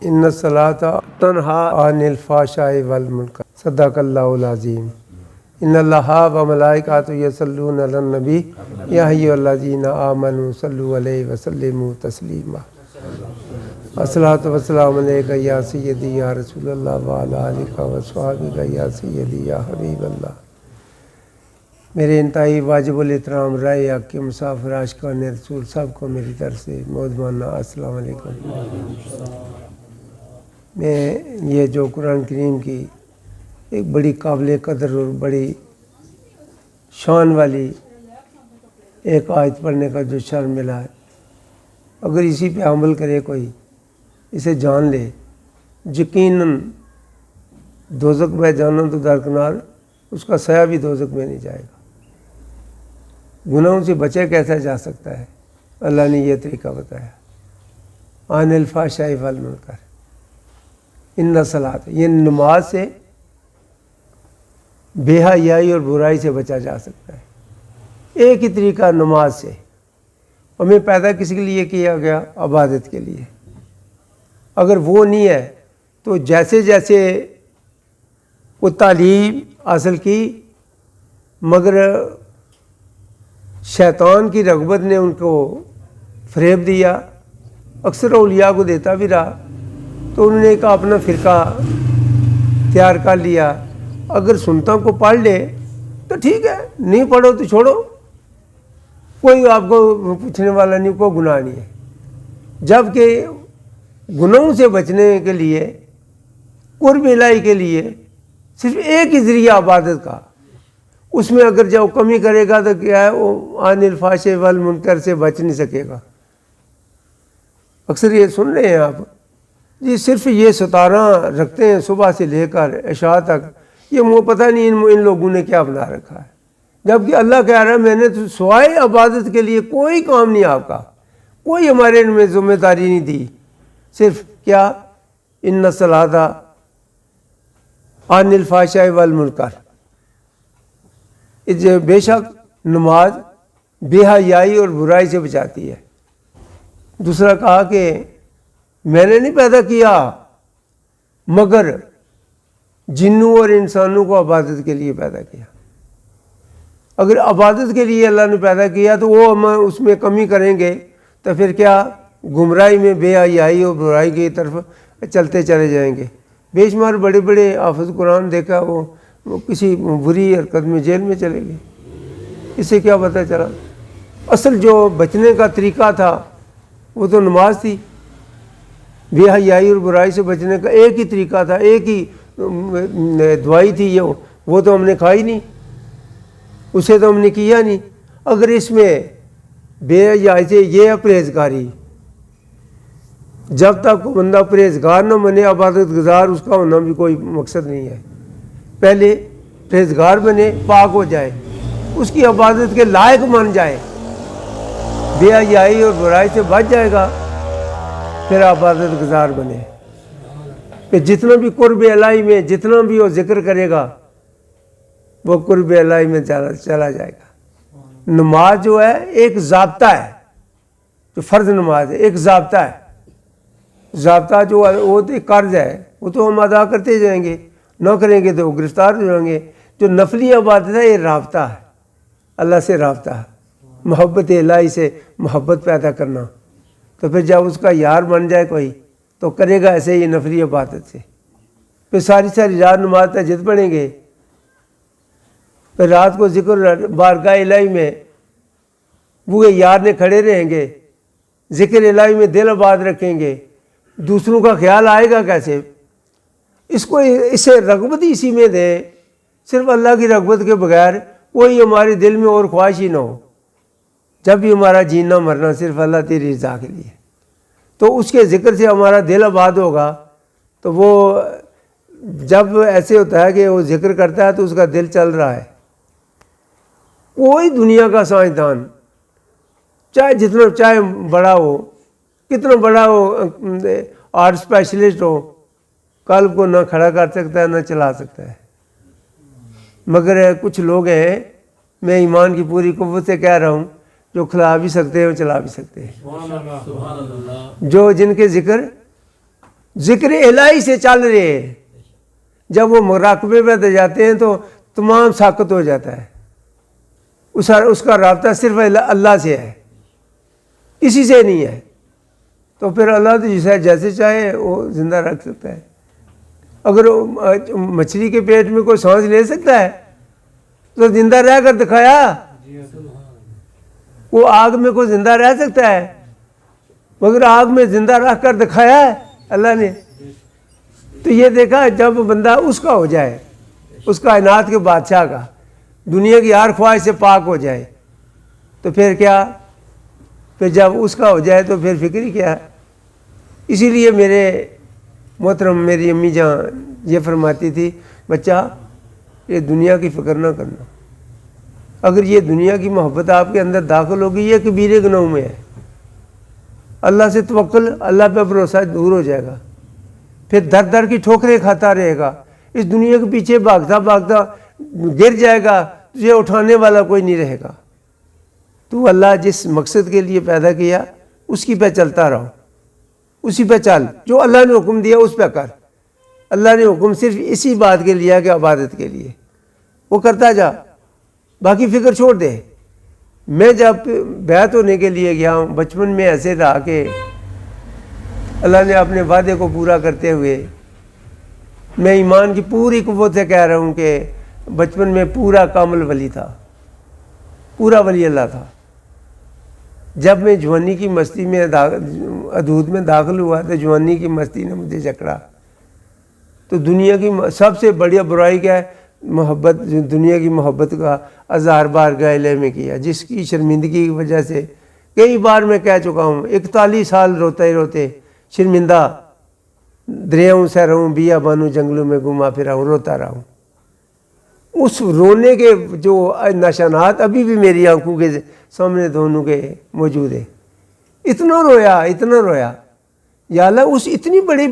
ان الصلاۃ تنہا عن الفحشاء والمنکر صدق اللہ العظیم ان اللہ و ملائکۃہ یصلون علی النبی یا ایھا الذین آمنوا صلوا علیہ وسلموا تسلیما الصلاۃ والسلام علیک یا سیدی یا رسول اللہ وعلی آلک وصحبہ یا سیدی یا حبیب اللہ۔ میرے انتہائی واجب الاحترام رائے حق کے مسافر عاشقان رسول سب کو میری طرف سے موذمانہ السلام علیکم۔ میں یہ جو قرآن کریم کی ایک بڑی قابل قدر اور بڑی شان والی ایک آیت پڑھنے کا جو شرم ملا ہے، اگر اسی پہ عمل کرے کوئی، اسے جان لے، یقیناً دوزخ میں جانا تو درکنار، اس کا سایہ بھی دوزخ میں نہیں جائے گا۔ گناہوں سے بچے کیسا جا سکتا ہے؟ اللہ نے یہ طریقہ بتایا، عن الفحشاء والمنکر ان الصلاۃ، یہ نماز سے بے حیائی اور برائی سے بچا جا سکتا ہے۔ ایک ہی طریقہ نماز سے، ہمیں پیدا کس کے لیے کیا گیا؟ عبادت کے لیے۔ اگر وہ نہیں ہے تو جیسے جیسے وہ تعلیم حاصل کی، مگر شیطان کی رغبت نے ان کو فریب دیا، اکثر اولیاء کو دیتا بھی رہا، تو انہوں نے ایک اپنا فرقہ تیار کر لیا، اگر سنتوں کو پڑھ لے تو ٹھیک ہے، نہیں پڑھو تو چھوڑو، کوئی آپ کو پوچھنے والا نہیں، کوئی گناہ نہیں ہے۔ جبکہ گناہوں سے بچنے کے لیے، قرب الہی کے لیے صرف ایک ہی ذریعہ عبادت کا، اس میں اگر جو کمی کرے گا تو کیا ہے، وہ عن الفحشاء والمنکر سے بچ نہیں سکے گا۔ اکثر یہ سن رہے ہیں آپ جی، صرف یہ 17 رکھتے ہیں صبح سے لے کر عشاء تک، یہ مجھے پتہ نہیں ان لوگوں نے کیا بنا رکھا ہے، جبکہ اللہ کہہ رہا ہے میں نے تو سوائے عبادت کے لیے کوئی کام نہیں آپ کا، کوئی ہمارے ان میں ذمہ داری نہیں دی، صرف کیا؟ ان الصلاۃ عن الفحشاء والمنکر، بے شک نماز بے حیائی اور برائی سے بچاتی ہے۔ دوسرا کہا کہ میں نے نہیں پیدا کیا مگر جنوں اور انسانوں کو عبادت کے لیے پیدا کیا۔ اگر عبادت کے لیے اللہ نے پیدا کیا تو وہ ہم اس میں کمی کریں گے تو پھر کیا؟ گمراہی میں بے حیائی اور برائی کی طرف چلتے چلے جائیں گے۔ بے شمار بڑے بڑے حافظ قرآن دیکھا وہ کسی بری حرکت میں جیل میں چلے گئے، اس سے کیا پتہ چلا؟ اصل جو بچنے کا طریقہ تھا وہ تو نماز تھی، بے حیائی اور برائی سے بچنے کا ایک ہی طریقہ تھا، ایک ہی دوائی تھی، یہ وہ تو ہم نے کھائی نہیں، اسے تو ہم نے کیا نہیں۔ اگر اس میں بے حیائی سے یہ ہے پرہیزگاری، جب تک بندہ پرہیزگار نہ بنے عبادت گزار، اس کا ہونا بھی کوئی مقصد نہیں ہے۔ پہلے پرہیزگار بنے، پاک ہو جائے، اس کی عبادت کے لائق مان جائے، بے حیائی اور برائی سے بچ جائے گا، پھر عبادت گزار بنے۔ کہ جتنا بھی قرب الہی میں جتنا بھی وہ ذکر کرے گا وہ قرب الہی میں چلا جائے گا۔ نماز جو ہے ایک ضابطہ ہے، جو فرض نماز ہے ایک ضابطہ ہے، ضابطہ جو ہے وہ تو ایک قرض ہے، وہ تو ہم ادا کرتے جائیں گے، نہ کریں گے تو وہ گرفتار ہو جائیں گے۔ جو نفلی عبادت ہے یہ رابطہ ہے، اللہ سے رابطہ ہے، محبت الہی سے محبت پیدا کرنا، تو پھر جب اس کا یار بن جائے کوئی تو کرے گا ایسے ہی نفلی عبادت سے۔ پھر ساری ساری رات نماز تہجد پڑھیں گے، پھر رات کو ذکر بارگاہ الہی میں وہ یار نے کھڑے رہیں گے، ذکر الہی میں دل آباد رکھیں گے، دوسروں کا خیال آئے گا کیسے؟ اسے رغبت ہی اسی میں دیں، صرف اللہ کی رغبت کے بغیر کوئی ہمارے دل میں اور خواہش ہی نہ ہو۔ جب بھی ہمارا جینا مرنا صرف اللہ تیری رضا کے لیے، تو اس کے ذکر سے ہمارا دل آباد ہوگا۔ تو وہ جب ایسے ہوتا ہے کہ وہ ذکر کرتا ہے تو اس کا دل چل رہا ہے۔ کوئی دنیا کا سائنسدان چاہے بڑا ہو، کتنا بڑا ہو، آرٹ اسپیشلسٹ ہو، قلب کو نہ کھڑا کر سکتا ہے نہ چلا سکتا ہے۔ مگر کچھ لوگ ہیں، میں ایمان کی پوری قوت سے کہہ رہا ہوں، جو کھلا بھی سکتے ہیں اور چلا بھی سکتے ہیں، جو جن کے ذکر ذکر الہی سے چل رہے ہیں. جب وہ مراقبے پہ جاتے ہیں تو تمام ساکت ہو جاتا ہے. اس کا رابطہ صرف اللہ سے ہے, کسی سے نہیں ہے. تو پھر اللہ تو جیسے چاہے وہ زندہ رکھ سکتا ہے. اگر مچھلی کے پیٹ میں کوئی سانس لے سکتا ہے تو زندہ رہ کر دکھایا. وہ آگ میں کوئی زندہ رہ سکتا ہے, مگر آگ میں زندہ رکھ کر دکھایا ہے اللہ نے. تو یہ دیکھا جب بندہ اس کا ہو جائے, اس کائنات کے بادشاہ کا, دنیا کی ہر خواہش سے پاک ہو جائے, تو پھر کیا, پھر جب اس کا ہو جائے تو پھر فکر ہی کیا. اسی لیے میرے محترم میری امی جان یہ فرماتی تھی, بچہ یہ دنیا کی فکر نہ کرنا. اگر یہ دنیا کی محبت آپ کے اندر داخل ہوگی یہ کبیرے گناہوں میں ہے. اللہ سے توکل, اللہ پہ بھروسہ دور ہو جائے گا. پھر در در کی ٹھوکریں کھاتا رہے گا, اس دنیا کے پیچھے بھاگتا بھاگتا گر جائے گا, تجھے اٹھانے والا کوئی نہیں رہے گا. تو اللہ جس مقصد کے لیے پیدا کیا اس کی پہ چلتا رہو, اسی پہ چل, جو اللہ نے حکم دیا اس پہ کر. اللہ نے حکم صرف اسی بات کے لیا کہ عبادت کے لیے, وہ کرتا جا, باقی فکر چھوڑ دے. میں جب بیعت ہونے کے لیے گیا ہوں, بچپن میں ایسے رہا کہ اللہ نے اپنے وعدے کو پورا کرتے ہوئے, میں ایمان کی پوری قوت سے کہہ رہا ہوں کہ بچپن میں پورا کامل ولی تھا, پورا ولی اللہ تھا. جب میں جوانی کی مستی میں حدود میں داخل ہوا تو جوانی کی مستی نے مجھے جکڑا. تو دنیا کی سب سے بڑی برائی کیا ہے, محبت. دنیا کی محبت کا ہزار بار گالے میں کیا, جس کی شرمندگی کی وجہ سے کئی بار میں کہہ چکا ہوں, 41 سال روتے روتے شرمندہ دریاؤں سے رہوں, بیا بانوں جنگلوں میں گھما پھرا ہوں, روتا رہا ہوں. اس رونے کے جو نشانات ابھی بھی میری آنکھوں کے سامنے دونوں کے موجود ہیں. اتنا رویا یا اللہ, اس اتنی بڑی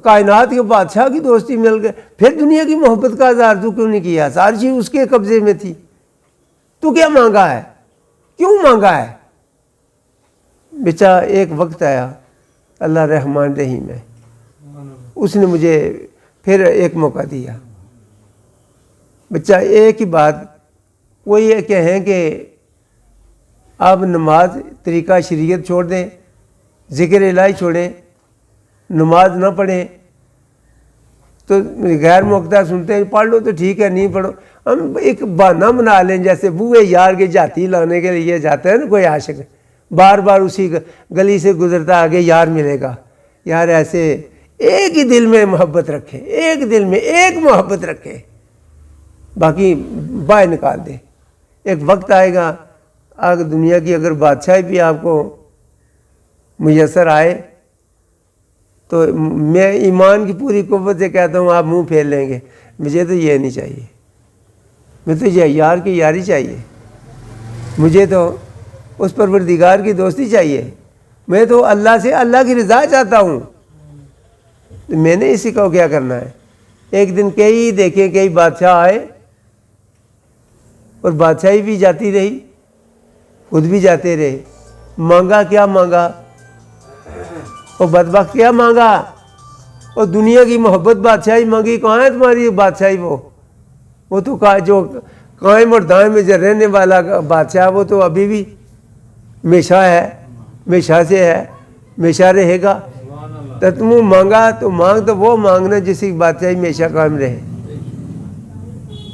کائنات کے بادشاہ کی دوستی مل گئے, پھر دنیا کی محبت کا اظہار تو کیوں نہیں کیا؟ ساری چیز اس کے قبضے میں تھی, تو کیا مانگا ہے, کیوں مانگا ہے؟ بچہ ایک وقت آیا, اللہ رحمان رحیم ہے, اس نے مجھے پھر ایک موقع دیا. بچہ ایک ہی بات, وہ یہ کہیں کہ آپ نماز طریقہ شریعت چھوڑ دیں, ذکر الہی چھوڑیں, نماز نہ پڑھیں. تو غیر موقع سنتے ہیں, پڑھ لو تو ٹھیک ہے, نہیں پڑھو. ہم ایک بہانہ بنا لیں, جیسے بوئے یار کے جاتی لانے کے لیے جاتا ہے نا کوئی عاشق, بار بار اسی گلی سے گزرتا, آگے یار ملے گا. یار ایسے ایک ہی دل میں محبت رکھے, ایک دل میں ایک محبت رکھے, باقی باہر نکال دے. ایک وقت آئے گا آگے دنیا کی اگر بادشاہی بھی آپ کو میسر آئے تو میں ایمان کی پوری قوت سے کہتا ہوں آپ منہ پھیر لیں گے, مجھے تو یہ نہیں چاہیے, مجھے تو یہ یار کی یاری چاہیے, مجھے تو اس پروردگار کی دوستی چاہیے, میں تو اللہ سے اللہ کی رضا چاہتا ہوں. تو میں نے اسی کو کیا کرنا ہے. ایک دن کئی بادشاہ آئے اور بادشاہی بھی جاتی رہی, خود بھی جاتے رہے. مانگا کیا مانگا, اور بدبخت کیا مانگا, اور دنیا کی محبت بادشاہی مانگی. کہاں ہے تمہاری بادشاہی؟ وہ تو جو قائم اور دائم میں جو رہنے والا بادشاہ, وہ تو ابھی بھی ہمیشہ ہے, ہمیشہ سے ہے, ہمیشہ رہے گا. تو تم مانگا تو مانگ, تو وہ مانگنا جس کی بادشاہی ہمیشہ قائم رہے,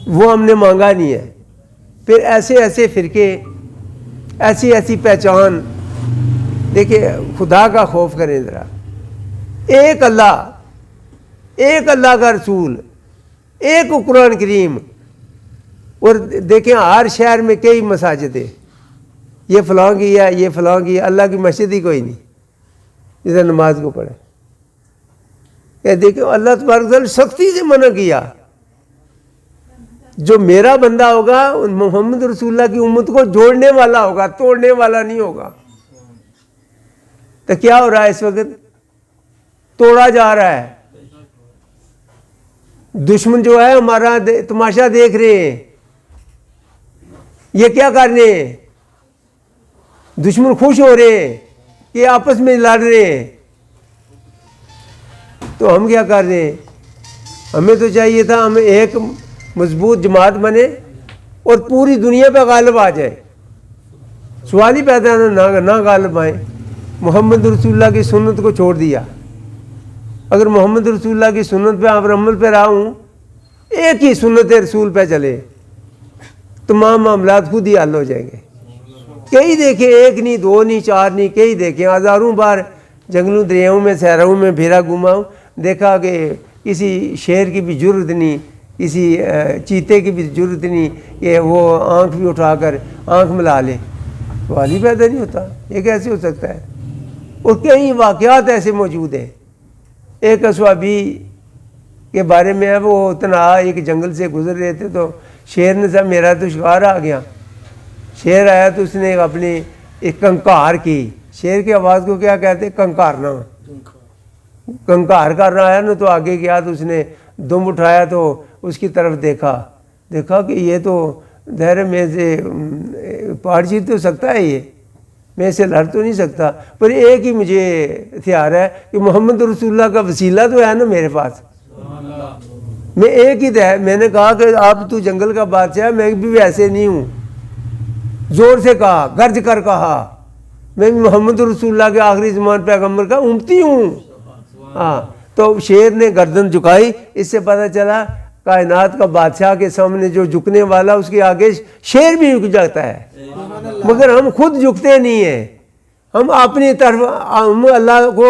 وہ ہم نے مانگا نہیں ہے. پھر ایسے فرقے, ایسی پہچان. دیکھیں خدا کا خوف کریں ذرا, ایک اللہ کا رسول, ایک قرآن کریم. اور دیکھیں ہر شہر میں کئی مساجد ہیں, یہ فلاں کی ہے, یہ فلاں کی ہے, اللہ کی مسجد ہی کوئی نہیں جسے نماز کو پڑھے. کہ دیکھیں اللہ تبارک تعالیٰ سختی سے منع کیا, جو میرا بندہ ہوگا محمد رسول اللہ کی امت کو جوڑنے والا ہوگا, توڑنے والا نہیں ہوگا. تو کیا ہو رہا ہے اس وقت؟ توڑا جا رہا ہے. دشمن جو ہے ہمارا تماشا دیکھ رہے ہیں, یہ کیا کر رہے ہیں؟ دشمن خوش ہو رہے ہیں کہ آپس میں لڑ رہے ہیں. تو ہم کیا کر رہے ہیں؟ ہمیں تو چاہیے تھا ہم ایک مضبوط جماعت بنے اور پوری دنیا پہ غالب آ جائے. سوال ہی پیدا نہ غالب آئیں. محمد رسول اللہ کی سنت کو چھوڑ دیا. اگر محمد رسول اللہ کی سنت پہ آپ عمل پہ رہا ہوں، ایک ہی سنت رسول پہ چلے، تمام معاملات خود ہی حل ہو جائیں گے. کئی دیکھیں، ایک نہیں، دو نہیں، چار نہیں، کئی دیکھیں. ہزاروں بار جنگلوں دریاؤں میں صحراؤں میں پھیرا گھوما ہوں، دیکھا کہ کسی شیر کی بھی جرت نہیں، کسی چیتے کی بھی جرت نہیں کہ وہ آنکھ بھی اٹھا کر آنکھ ملا لے. سوال ہی پیدا نہیں ہوتا، یہ کیسے ہو سکتا ہے؟ اور کئی واقعات ایسے موجود ہیں. ایک اصحابی کے بارے میں ہے، وہ تنہا ایک جنگل سے گزر رہے تھے تو شیر نے کہا میرا تو شکار آ گیا. شیر آیا تو اس نے اپنی ایک کنکار کی. شیر کی آواز کو کیا کہتے ہیں؟ کنکارنا. کنکار کرنا آیا نا تو آگے گیا تو اس نے دم اٹھایا تو اس کی طرف دیکھا کہ یہ تو دہرے میں سے پہاڑ چیز تو سکتا ہے، یہ میں اسے لڑ تو نہیں سکتا، پر ایک ہی مجھے ہتھیار ہے کہ محمد رسول اللہ کا وسیلہ تو ہے نا میرے پاس. میں ایک ہی میں نے کہا کہ آپ تو جنگل کا بادشاہ، میں بھی ویسے نہیں ہوں. زور سے کہا، گرج کر کہا، میں بھی محمد رسول اللہ کے آخری زمان پیغمبر کا امتی ہوں. ہاں، تو شیر نے گردن جھکائی. اس سے پتہ چلا کائنات کا بادشاہ کے سامنے جو جھکنے والا، اس کے آگے شیر بھی جھک جاتا ہے. مگر ہم خود جھکتے نہیں ہیں. ہم اپنی طرف، ہم اللہ کو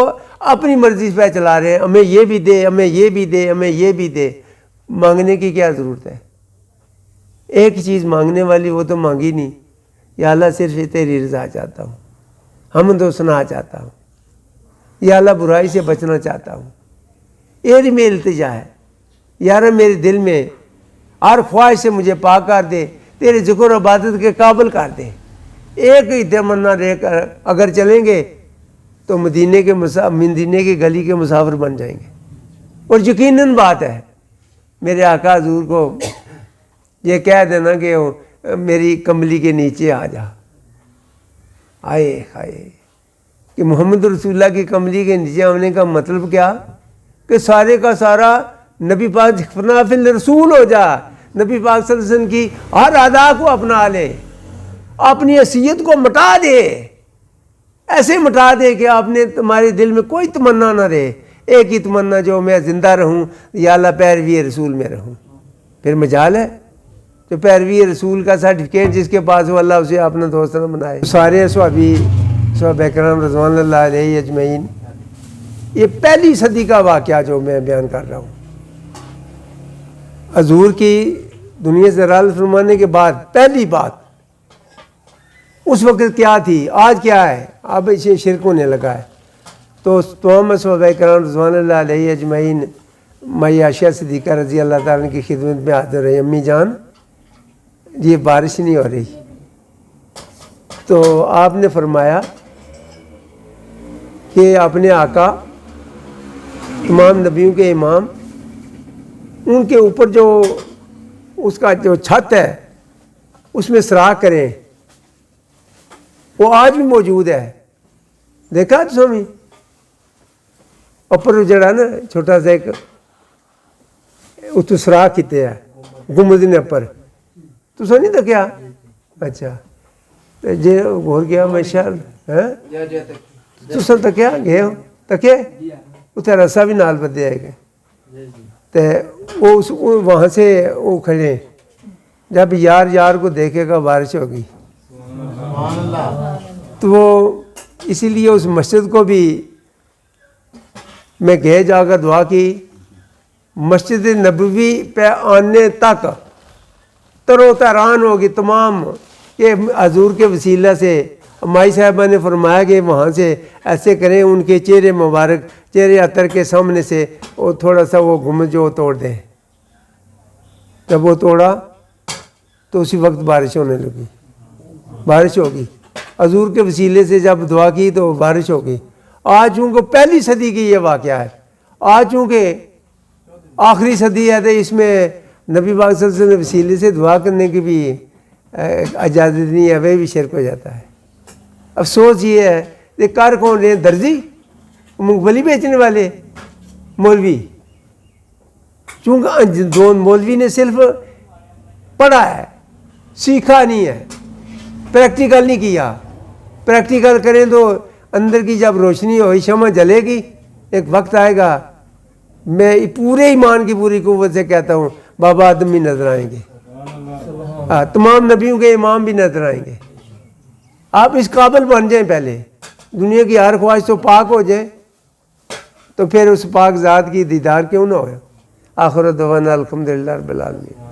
اپنی مرضی پہ چلا رہے ہیں. ہمیں یہ بھی دے، ہمیں یہ بھی دے، ہمیں یہ بھی دے. مانگنے کی کیا ضرورت ہے؟ ایک چیز مانگنے والی، وہ تو مانگی نہیں. یا اللہ صرف تیری رضا چاہتا ہوں، حمد و ثنا چاہتا ہوں. یا اللہ برائی سے بچنا چاہتا ہوں. یہ میری التجا ہے. یار میرے دل میں ہر خواہش سے مجھے پاک کر دے، تیرے ذکر و عبادت کے قابل کر دے. ایک ہی تمنا رہ کر اگر چلیں گے تو مدینے کی گلی کے مسافر بن جائیں گے. اور یقیناً بات ہے، میرے آقا حضور کو یہ کہہ دینا کہ میری کملی کے نیچے آ جا. آئے ہائے کہ محمد رسول اللہ کی کملی کے نیچے آنے کا مطلب کیا؟ کہ سارے کا سارا نبی پاک فنا فی الرسول ہو جا. نبی پاک صلی اللہ علیہ وسلم کی ہر ادا کو اپنا لے، اپنی حیثیت کو مٹا دے. ایسے مٹا دے کہ آپ نے تمہارے دل میں کوئی تمنا نہ رہے. ایک ہی تمنا، جو میں زندہ رہوں، یا اللہ پیروی رسول میں رہوں. پھر مجال ہے جو پیروی رسول کا سرٹیفکیٹ جس کے پاس ہو، اللہ اسے اپنا دوست نہ بنائے. سارے صحابہ کرام رضوان اللہ علیہ اجمعین، یہ پہلی صدی کا واقعہ جو میں بیان کر رہا ہوں. حضور کی دنیا سے رحلت فرمانے کے بعد پہلی بات اس وقت کیا تھی، آج کیا ہے؟ اب اسے شرک ہونے لگا ہے. تو تمام صحابہ کرام رضوان اللہ علیہ اجمعین مائی عائشہ صدیقہ رضی اللہ تعالیٰ کی خدمت میں حاضر رہے. امی جان، یہ بارش نہیں ہو رہی. تو آپ نے فرمایا کہ اپنے آقا تمام نبیوں کے امام، ان کے اوپر جو اس کا جو چھت ہے اس میں سراخ کریں. وہ آج بھی موجود ہے. دیکھا تو سومی اوپر جڑا نا چھوٹا سا ایک اس تو سراخ کیتے ہیں گنبد نے اوپر. تو سو نہیں تکیا؟ اچھا جی غور کیا میں شاید تو سن تکیا گئے ہو تکے اتنے رسا بھی نال بدے آئے گئے. تو وہاں سے وہ کھڑے، جب یار یار کو دیکھے گا بارش ہوگی. تو وہ اسی لیے اس مسجد کو بھی میں گئے، جا کر دعا کی. مسجد نبوی پہ آنے تک تر و تران ہوگی تمام. یہ حضور کے وسیلہ سے مائی صاحبہ نے فرمایا کہ وہاں سے ایسے کریں، ان کے چہرے مبارک، چہرے عطر کے سامنے سے وہ تھوڑا سا وہ گھمت جو توڑ دیں. جب وہ توڑا تو اسی وقت بارش ہونے لگی. بارش ہوگی حضور کے وسیلے سے، جب دعا کی تو بارش ہوگی. آج چونکہ پہلی صدی کی یہ واقعہ ہے، آج چونکہ آخری صدی ہے تو اس میں نبی پاک صلی اللہ علیہ وسلم کے وسیلے سے دعا کرنے کی بھی اجازت نہیں ہے، وہ بھی شرک ہو جاتا ہے. افسوس یہ ہے کہ کار کون رہے؟ درزی، مونگ پھلی بیچنے والے. مولوی، چونکہ دو مولوی نے صرف پڑھا ہے، سیکھا نہیں ہے، پریکٹیکل نہیں کیا. پریکٹیکل کریں تو اندر کی جب روشنی ہوئی، شمع جلے گی. ایک وقت آئے گا، میں پورے ایمان کی پوری قوت سے کہتا ہوں، بابا آدم بھی نظر آئیں گے، تمام نبیوں کے امام بھی نظر آئیں گے. آپ اس قابل بن جائیں، پہلے دنیا کی ہر خواہش تو پاک ہو جائے، تو پھر اس پاک ذات کی دیدار کیوں نہ ہو. آخر دعوانا الحمدللہ رب العالمین.